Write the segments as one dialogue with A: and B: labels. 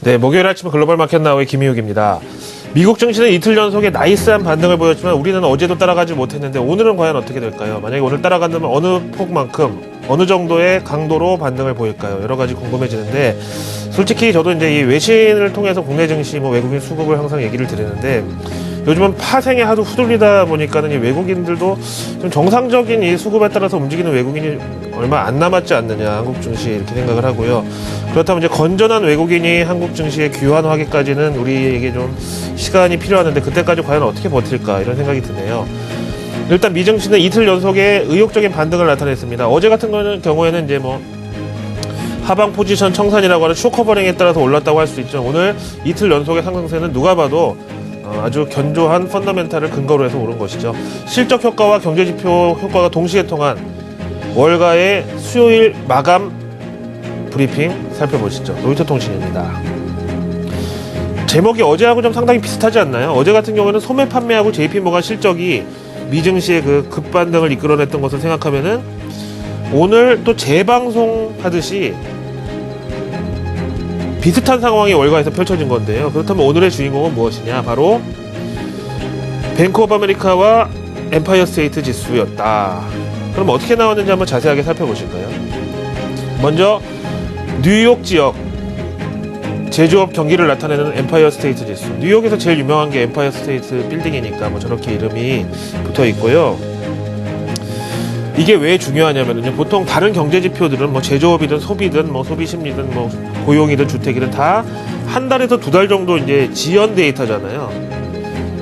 A: 네, 목요일 아침 글로벌 마켓 나우의 김희욱입니다. 미국 증시는 이틀 연속의 나이스한 반등을 보였지만 우리는 어제도 따라가지 못했는데 오늘은 과연 어떻게 될까요? 만약에 오늘 따라간다면 어느 폭만큼, 어느 정도의 강도로 반등을 보일까요? 여러 가지 궁금해지는데, 솔직히 저도 이제 이 외신을 통해서 국내 증시, 외국인 수급을 항상 얘기를 드리는데, 요즘은 파생에 하도 후들리다 보니까는 이 외국인들도 좀 정상적인 이 수급에 따라서 움직이는 외국인이 얼마 안 남았지 않느냐, 한국 증시 이렇게 생각을 하고요. 그렇다면 이제 건전한 외국인이 한국 증시에 귀환하기까지는 우리에게 좀 시간이 필요하는데 그때까지 과연 어떻게 버틸까 이런 생각이 드네요. 일단 미증시는 이틀 연속의 의욕적인 반등을 나타냈습니다. 어제 같은 경우에는 이제 하방 포지션 청산이라고 하는 쇼커버링에 따라서 올랐다고 할 수 있죠. 오늘 이틀 연속의 상승세는 누가 봐도 아주 견조한 펀더멘탈을 근거로 해서 오른 것이죠. 실적 효과와 경제지표 효과가 동시에 통한 월가의 수요일 마감 브리핑 살펴보시죠. 로이터 통신입니다. 제목이 어제하고 좀 상당히 비슷하지 않나요? 어제 같은 경우에는 소매 판매하고 JP모간 실적이 미증시의 그 급반등을 이끌어냈던 것을 생각하면은 오늘 또 재방송 하듯이 비슷한 상황이 월가에서 펼쳐진 건데요. 그렇다면 오늘의 주인공은 무엇이냐? 바로 뱅크 오브 아메리카와 엠파이어 스테이트 지수였다. 그럼 어떻게 나왔는지 한번 자세하게 살펴보실까요? 먼저 뉴욕 지역 제조업 경기를 나타내는 엠파이어 스테이트 지수. 뉴욕에서 제일 유명한 게 엠파이어 스테이트 빌딩이니까 저렇게 이름이 붙어 있고요. 이게 왜 중요하냐면요. 보통 다른 경제 지표들은 제조업이든 소비든 소비 심리든 고용이든 주택이든 다 한 달에서 두 달 정도 이제 지연 데이터잖아요.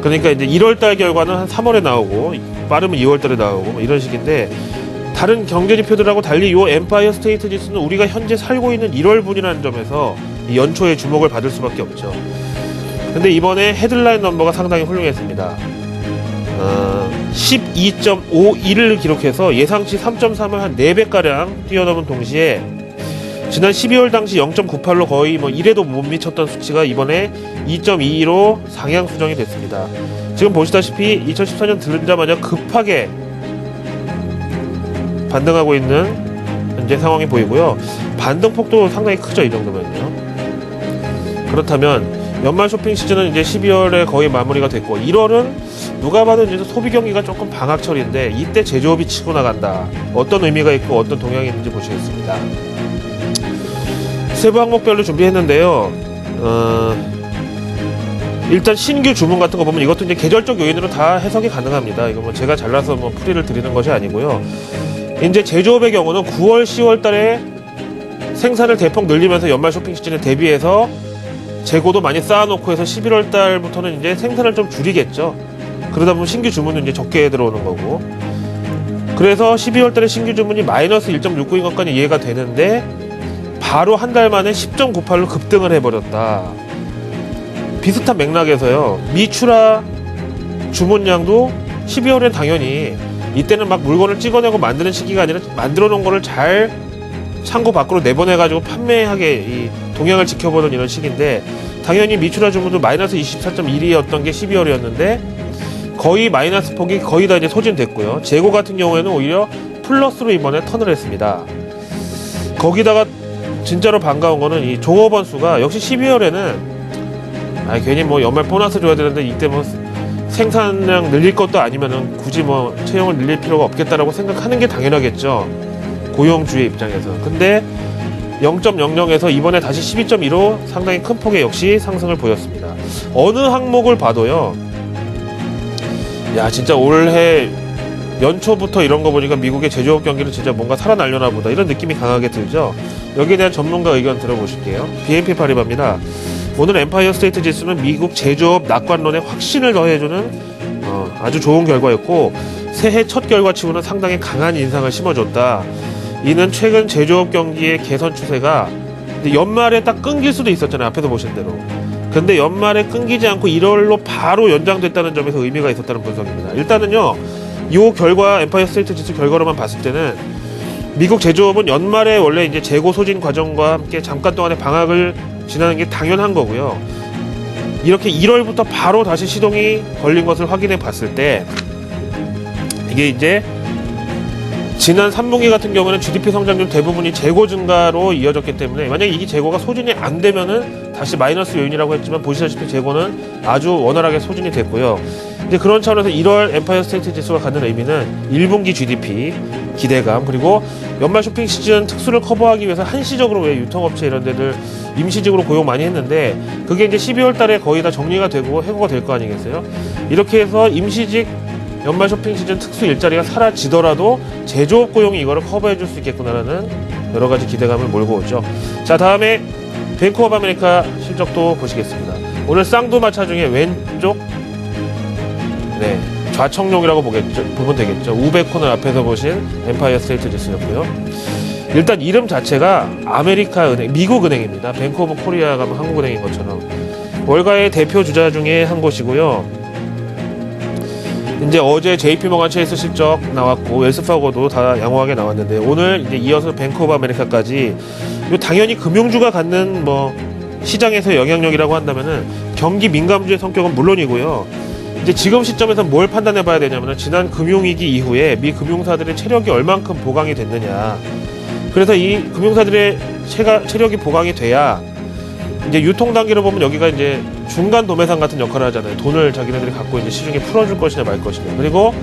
A: 그러니까 이제 1월달 결과는 한 3월에 나오고 빠르면 2월달에 나오고 이런 식인데, 다른 경제 지표들하고 달리 이 엠파이어 스테이트 지수는 우리가 현재 살고 있는 1월분이라는 점에서 연초에 주목을 받을 수밖에 없죠. 근데 이번에 헤드라인 넘버가 상당히 훌륭했습니다. 12.51을 기록해서 예상치 3.3을 한 4배가량 뛰어넘은 동시에 지난 12월 당시 0.98로 거의 1에도 못 미쳤던 수치가 이번에 2.22로 상향 수정이 됐습니다. 지금 보시다시피 2014년 들자마자 급하게 반등하고 있는 현재 상황이 보이고요. 반등폭도 상당히 크죠, 이 정도면요. 그렇다면 연말 쇼핑 시즌은 이제 12월에 거의 마무리가 됐고 1월은 누가 봐도 이제 소비 경기가 조금 방학철인데 이때 제조업이 치고 나간다. 어떤 의미가 있고 어떤 동향이 있는지 보시겠습니다. 세부 항목별로 준비했는데요. 일단 신규 주문 같은 거 보면 이것도 이제 계절적 요인으로 다 해석이 가능합니다. 이거 제가 잘라서 풀이를 드리는 것이 아니고요. 이제 제조업의 경우는 9월, 10월 달에 생산을 대폭 늘리면서 연말 쇼핑 시즌에 대비해서 재고도 많이 쌓아놓고 해서 11월 달부터는 이제 생산을 좀 줄이겠죠. 그러다 보면 신규 주문은 이제 적게 들어오는 거고. 그래서 12월 달에 신규 주문이 마이너스 1.69인 것까지 이해가 되는데 바로 한 달 만에 10.98로 급등을 해버렸다. 비슷한 맥락에서요. 미추라 주문량도 12월엔 당연히 이때는 물건을 찍어내고 만드는 시기가 아니라 만들어 놓은 거를 잘 창고 밖으로 내보내가지고 판매하게 이 동향을 지켜보는 이런 시기인데, 당연히 미추라 주문도 마이너스 24.1이었던 게 12월이었는데 거의 마이너스 폭이 거의 다 이제 소진됐고요. 재고 같은 경우에는 오히려 플러스로 이번에 턴을 했습니다. 거기다가 진짜로 반가운 거는 이 종업원 수가 역시 12월에는 괜히 연말 보너스 줘야 되는데 이때 생산량 늘릴 것도 아니면은 굳이 채용을 늘릴 필요가 없겠다라고 생각하는 게 당연하겠죠. 고용주의 입장에서. 근데 0.00에서 이번에 다시 12.2로 상당히 큰 폭의 역시 상승을 보였습니다. 어느 항목을 봐도요. 진짜 올해 연초부터 이런 거 보니까 미국의 제조업 경기는 진짜 뭔가 살아나려나 보다 이런 느낌이 강하게 들죠. 여기에 대한 전문가 의견 들어보실게요. BNP 파리바입니다. 오늘 엠파이어 스테이트 지수는 미국 제조업 낙관론에 확신을 더해주는 아주 좋은 결과였고, 새해 첫 결과치고는 상당히 강한 인상을 심어줬다. 이는 최근 제조업 경기의 개선 추세가 연말에 딱 끊길 수도 있었잖아요. 앞에서 보신 대로. 근데 연말에 끊기지 않고 1월로 바로 연장됐다는 점에서 의미가 있었다는 분석입니다. 일단은요, 이 결과, 엠파이어 스테이트 지수 결과로만 봤을 때는 미국 제조업은 연말에 원래 이제 재고 소진 과정과 함께 잠깐 동안의 방학을 지나는 게 당연한 거고요. 이렇게 1월부터 바로 다시 시동이 걸린 것을 확인해 봤을 때 이게 이제 지난 3분기 같은 경우는 GDP 성장률 대부분이 재고 증가로 이어졌기 때문에 만약에 이 재고가 소진이 안 되면은 다시 마이너스 요인이라고 했지만 보시다시피 재고는 아주 원활하게 소진이 됐고요. 이제 그런 차원에서 1월 엠파이어 스테이트 지수가 갖는 의미는 1분기 GDP 기대감, 그리고 연말 쇼핑 시즌 특수를 커버하기 위해서 한시적으로 왜 유통업체 이런 데들 임시직으로 고용 많이 했는데 그게 이제 12월 달에 거의 다 정리가 되고 해고가 될 거 아니겠어요? 이렇게 해서 임시직 연말 쇼핑 시즌 특수 일자리가 사라지더라도 제조업 고용이 이거를 커버해 줄 수 있겠구나라는 여러 가지 기대감을 몰고 오죠. 자, 다음에 뱅크 오브 아메리카 실적도 보시겠습니다. 오늘 쌍두마차 중에 왼쪽 좌청룡이라고 보면 되겠죠. 우베코너 앞에서 보신 엠파이어 스테이트 지수였고요. 일단 이름 자체가 아메리카 은행, 미국 은행입니다. 뱅크 오브 코리아가 한국은행인 것처럼 월가의 대표 주자 중에 한 곳이고요. 이제 어제 JP모간 체이스 실적 나왔고 웰스파고도 다 양호하게 나왔는데 오늘 이제 이어서 뱅크 오브 아메리카까지 당연히 금융주가 갖는 시장에서 영향력이라고 한다면은 경기 민감주의 성격은 물론이고요. 이제 지금 시점에서 뭘 판단해 봐야 되냐면은 지난 금융위기 이후에 미 금융사들의 체력이 얼만큼 보강이 됐느냐. 그래서 이 금융사들의 체력이 보강이 돼야 이제 유통 단계로 보면 여기가 이제 중간 도매상 같은 역할을 하잖아요. 돈을 자기네들이 갖고 이제 시중에 풀어줄 것이냐 말 것이냐. 그리고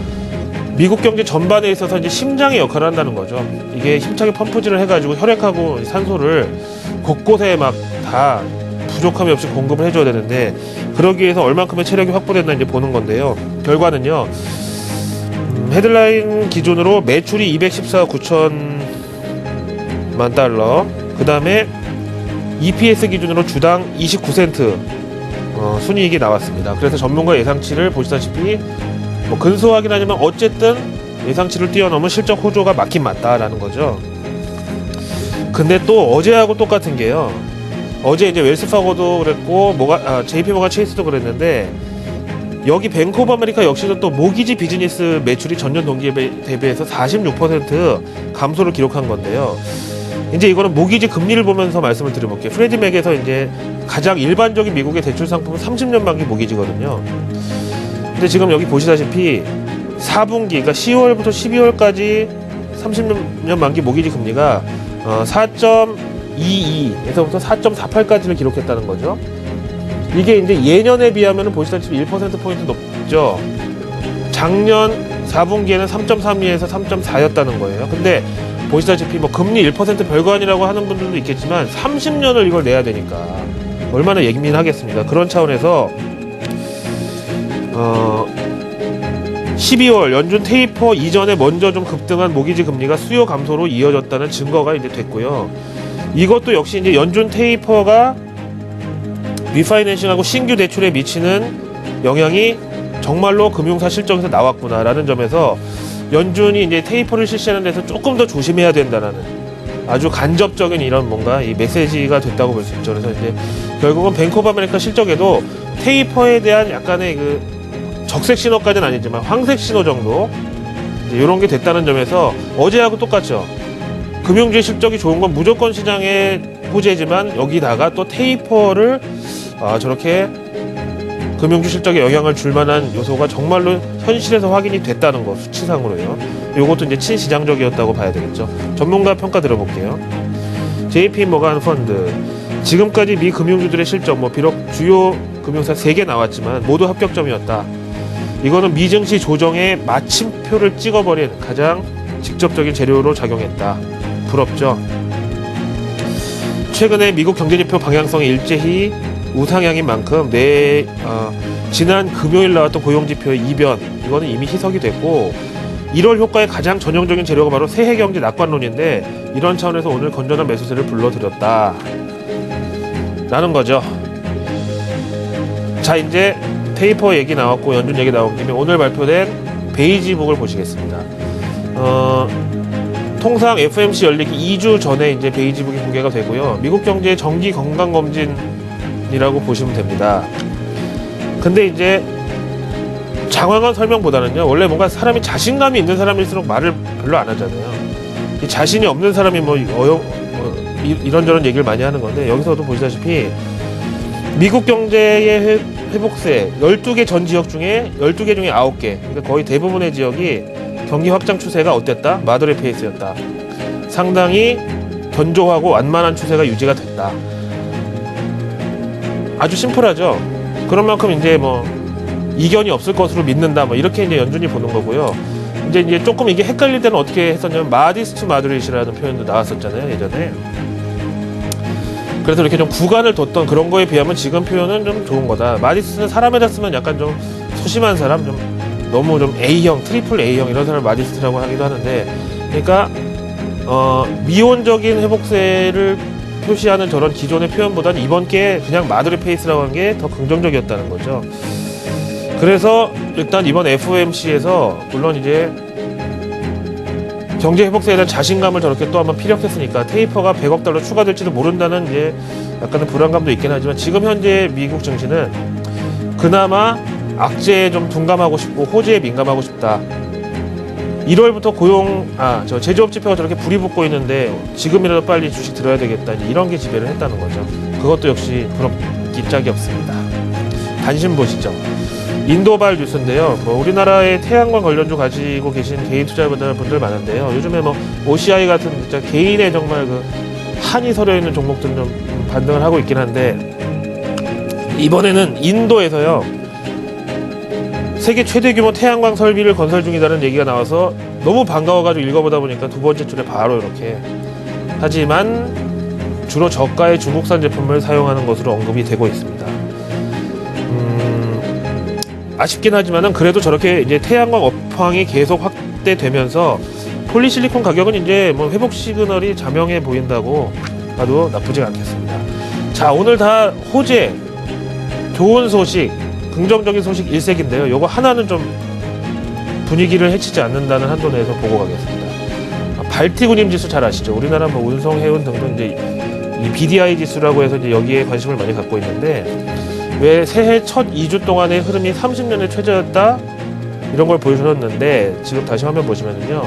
A: 미국 경제 전반에 있어서 이제 심장의 역할을 한다는 거죠. 이게 힘차게 펌프질을 해가지고 혈액하고 산소를 곳곳에 막 다 부족함이 없이 공급을 해줘야 되는데 그러기 위해서 얼만큼의 체력이 확보됐나 이제 보는 건데요. 결과는요. 헤드라인 기준으로 매출이 214억 9천만 달러. 그 다음에 EPS 기준으로 주당 29센트 순이익이 나왔습니다. 그래서 전문가 예상치를 보시다시피 근소하긴 하지만 어쨌든 예상치를 뛰어넘은 실적 호조가 맞긴 맞다라는 거죠. 근데 또 어제하고 똑같은 게요. 어제 이제 웰스파고도 그랬고 JP모간 체이스도 그랬는데 여기 뱅크 오브 아메리카 역시도 또 모기지 비즈니스 매출이 전년 동기에 대비해서 46% 감소를 기록한 건데요. 이제 이거는 모기지 금리를 보면서 말씀을 드려볼게요. 프레디 맥에서 이제 가장 일반적인 미국의 대출 상품은 30년 만기 모기지거든요. 근데 지금 여기 보시다시피 4분기, 그러니까 10월부터 12월까지 30년 만기 모기지 금리가 4.22에서부터 4.48까지를 기록했다는 거죠. 이게 이제 예년에 비하면 보시다시피 1%포인트 높죠. 작년 4분기에는 3.32에서 3.4였다는 거예요. 근데 보시다시피 금리 1% 별거 아니라고 하는 분들도 있겠지만 30년을 이걸 내야 되니까 얼마나 예민하겠습니까. 그런 차원에서 12월 연준 테이퍼 이전에 먼저 좀 급등한 모기지 금리가 수요 감소로 이어졌다는 증거가 이제 됐고요. 이것도 역시 이제 연준 테이퍼가 리파이낸싱하고 신규 대출에 미치는 영향이 정말로 금융사 실적에서 나왔구나라는 점에서 연준이 이제 테이퍼를 실시하는 데서 조금 더 조심해야 된다라는 아주 간접적인 이런 뭔가 이 메시지가 됐다고 볼 수 있죠. 그래서 이제 결국은 뱅크 오브 아메리카 실적에도 테이퍼에 대한 약간의 그 적색 신호까지는 아니지만 황색 신호 정도 이제 이런 게 됐다는 점에서 어제하고 똑같죠. 금융주의 실적이 좋은 건 무조건 시장의 호재지만 여기다가 또 테이퍼를 저렇게 금융주 실적에 영향을 줄 만한 요소가 정말로 현실에서 확인이 됐다는 거, 수치상으로요. 요것도 이제 친시장적이었다고 봐야 되겠죠. 전문가 평가 들어볼게요. JP모간 펀드. 지금까지 미 금융주들의 실적, 비록 주요 금융사 3개 나왔지만 모두 합격점이었다. 이거는 미증시 조정에 마침표를 찍어버린 가장 직접적인 재료로 작용했다. 부럽죠? 최근에 미국 경제지표 방향성이 일제히 우상향인 만큼 지난 금요일 나왔던 고용지표의 이변, 이거는 이미 희석이 됐고 1월 효과의 가장 전형적인 재료가 바로 새해 경제 낙관론인데 이런 차원에서 오늘 건전한 매수세를 불러들였다 라는 거죠. 자, 이제 테이퍼 얘기 나왔고 연준 얘기 나온 김에 오늘 발표된 베이지북을 보시겠습니다. 통상 FOMC 열리기 2주 전에 이제 베이지북이 공개가 되고요. 미국 경제의 정기 건강검진이라고 보시면 됩니다. 근데 이제 장황한 설명보다는요, 원래 뭔가 사람이 자신감이 있는 사람일수록 말을 별로 안 하잖아요. 이 자신이 없는 사람이 이런저런 얘기를 많이 하는 건데, 여기서도 보시다시피 미국 경제의 회복세 12개 전 지역 중에 12개 중에 9개, 그러니까 거의 대부분의 지역이 경기 확장 추세가 어땠다? 마더리 페이스였다. 상당히 견조하고 완만한 추세가 유지가 됐다. 아주 심플하죠. 그런 만큼 이제 뭐 이견이 없을 것으로 믿는다. 뭐 이렇게 이제 연준이 보는 거고요. 이제 조금 이게 헷갈릴 때는 어떻게 했었냐면 마디스 투 마드릿이라는 표현도 나왔었잖아요, 예전에. 그래서 이렇게 좀 구간을 뒀던 그런 거에 비하면 지금 표현은 좀 좋은 거다. 마디스는 사람에다 쓰면 약간 좀 소심한 사람, 좀 너무 좀 A형, 트리플 A형 이런 사람을 마디스라고 하기도 하는데, 그러니까 미온적인 회복세를 표시하는 저런 기존의 표현보다는 이번 게 그냥 마드리 페이스라고 한 게 더 긍정적이었다는 거죠. 그래서 일단 이번 FOMC에서 물론 이제 경제 회복세에 대한 자신감을 저렇게 또 한번 피력했으니까 테이퍼가 100억 달러 추가될지도 모른다는 이제 약간의 불안감도 있긴 하지만 지금 현재 미국 증시는 그나마 악재에 좀 둔감하고 싶고 호재에 민감하고 싶다. 1월부터 제조업 지표가 저렇게 불이 붙고 있는데 지금이라도 빨리 주식 들어야 되겠다. 이런 게 지배를 했다는 거죠. 그것도 역시 부럽기 짝이 없습니다. 단신 보시죠. 인도발 뉴스인데요. 우리나라의 태양광 관련주 가지고 계신 개인 투자분들 많은데요. 요즘에 OCI 같은 진짜 개인의 정말 그 한이 서려 있는 종목들은 좀 반등을 하고 있긴 한데 이번에는 인도에서요. 세계 최대 규모 태양광 설비를 건설 중이라는 얘기가 나와서 너무 반가워가지고 읽어보다 보니까 두 번째 줄에 바로 이렇게 하지만 주로 저가의 중국산 제품을 사용하는 것으로 언급이 되고 있습니다. 아쉽긴 하지만은 그래도 저렇게 이제 태양광 업황이 계속 확대되면서 폴리실리콘 가격은 이제 뭐 회복 시그널이 자명해 보인다고 봐도 나쁘지 않겠습니다. 자, 오늘 다 호재, 좋은 소식, 긍정적인 소식 일색인데요. 요거 하나는 좀 분위기를 해치지 않는다는 한도 내에서 보고 가겠습니다. 발틱 운임 지수 잘 아시죠? 우리나라 뭐 운송, 해운 등등 이제 이 BDI 지수라고 해서 이제 여기에 관심을 많이 갖고 있는데 왜 새해 첫 2주 동안의 흐름이 30년의 최저였다? 이런 걸 보여주셨는데 지금 다시 화면 보시면은요.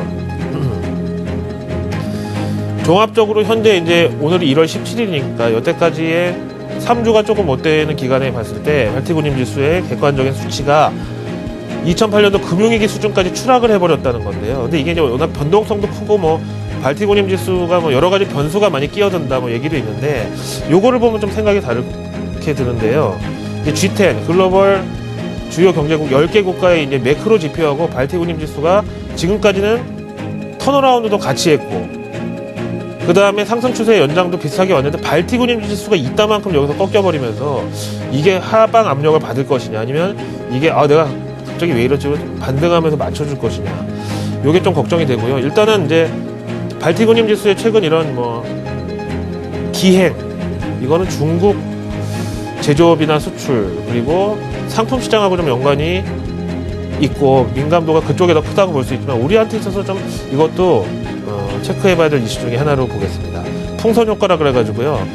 A: 종합적으로 현재 이제 오늘이 1월 17일이니까 여태까지의 3주가 조금 못 되는 기간에 봤을 때 발틱 운임 지수의 객관적인 수치가 2008년도 금융위기 수준까지 추락을 해버렸다는 건데요. 근데 이게 이제 워낙 변동성도 크고 뭐 발틱 운임 지수가 뭐 여러 가지 변수가 많이 끼어든다 뭐 얘기도 있는데 요거를 보면 좀 생각이 다르게 드는데요. 이제 G10 글로벌 주요 경제국 10개 국가의 이제 매크로 지표하고 발틱 운임 지수가 지금까지는 턴어라운드도 같이 했고 그 다음에 상승 추세 연장도 비슷하게 왔는데 발틱 운임 지수가 이따만큼 여기서 꺾여버리면서 이게 하방 압력을 받을 것이냐 아니면 이게 내가 갑자기 왜 이러지 반등하면서 맞춰줄 것이냐 요게 좀 걱정이 되고요. 일단은 이제 발틱 운임 지수의 최근 이런 뭐 기행 이거는 중국 제조업이나 수출 그리고 상품 시장하고 좀 연관이 있고 민감도가 그쪽에 더 크다고 볼 수 있지만 우리한테 있어서 좀 이것도 체크해봐야 될 이슈 중에 하나로 보겠습니다. 풍선 효과라 그래가지고요.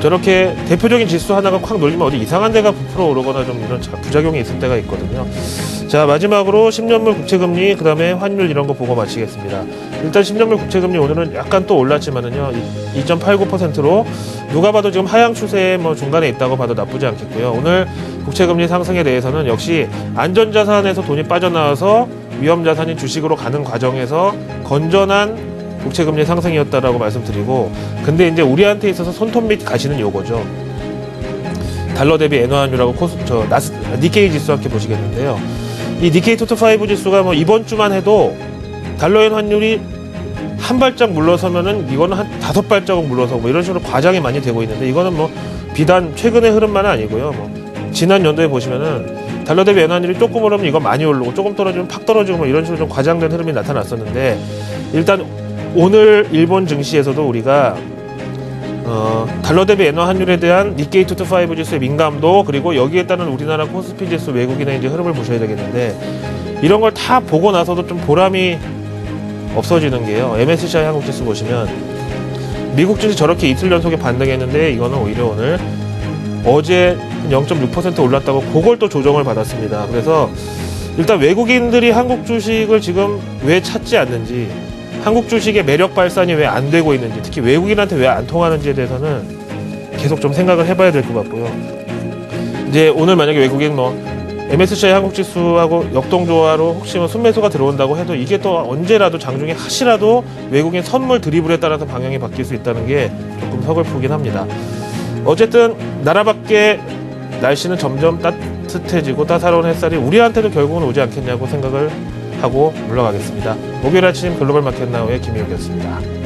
A: 저렇게 대표적인 지수 하나가 콱 놀리면 어디 이상한 데가 부풀어 오르거나 좀 이런 부작용이 있을 때가 있거든요. 자, 마지막으로 10년물 국채금리 그 다음에 환율 이런 거 보고 마치겠습니다. 일단 10년물 국채금리 오늘은 약간 또 올랐지만은요 2.89%로 누가 봐도 지금 하향 추세에 뭐 중간에 있다고 봐도 나쁘지 않겠고요. 오늘 국채금리 상승에 대해서는 역시 안전자산에서 돈이 빠져나와서 위험자산인 주식으로 가는 과정에서 건전한 국채금리 상승이었다라고 말씀드리고 근데 이제 우리한테 있어서 손톱 밑 가시는 요거죠. 달러 대비 엔화 환율하고 니케이 지수 함께 보시겠는데요. 이 니케이 토트5 지수가 뭐 이번 주만 해도 달러엔 환율이 한 발짝 물러서면은 이거는 한 5발자국 물러서고 뭐 이런 식으로 과장이 많이 되고 있는데 이거는 뭐 비단 최근의 흐름만은 아니고요. 뭐 지난 연도에 보시면은 달러 대비 엔화 환율이 조금 오르면 이거 많이 오르고 조금 떨어지면 팍 떨어지고 뭐 이런 식으로 좀 과장된 흐름이 나타났었는데 일단 오늘 일본 증시에서도 우리가 달러 대비 엔화 환율에 대한 니케이 토트5 지수의 민감도 그리고 여기에 따른 우리나라 코스피 지수 외국인의 이제 흐름을 보셔야 되겠는데 이런 걸 다 보고 나서도 좀 보람이 없어지는 게요. MSCI 한국 지수 보시면 미국 증시 저렇게 이틀 연속에 반등했는데 이거는 오히려 오늘 어제 0.6% 올랐다고 그걸 또 조정을 받았습니다. 그래서 일단 외국인들이 한국 주식을 지금 왜 찾지 않는지 한국 주식의 매력 발산이 왜 안 되고 있는지 특히 외국인한테 왜 안 통하는지에 대해서는 계속 좀 생각을 해봐야 될 것 같고요. 이제 오늘 만약에 외국인 뭐 MSCI 한국 지수하고 역동조화로 혹시 뭐 순매수가 들어온다고 해도 이게 또 언제라도 장중에 하시라도 외국인 선물 드리블에 따라서 방향이 바뀔 수 있다는 게 조금 서글프긴 합니다. 어쨌든 나라 밖의 날씨는 점점 따뜻해지고 따사로운 햇살이 우리한테도 결국은 오지 않겠냐고 생각을 하고 물러가겠습니다. 목요일 아침 글로벌 마켓 나우의 김희욱이었습니다.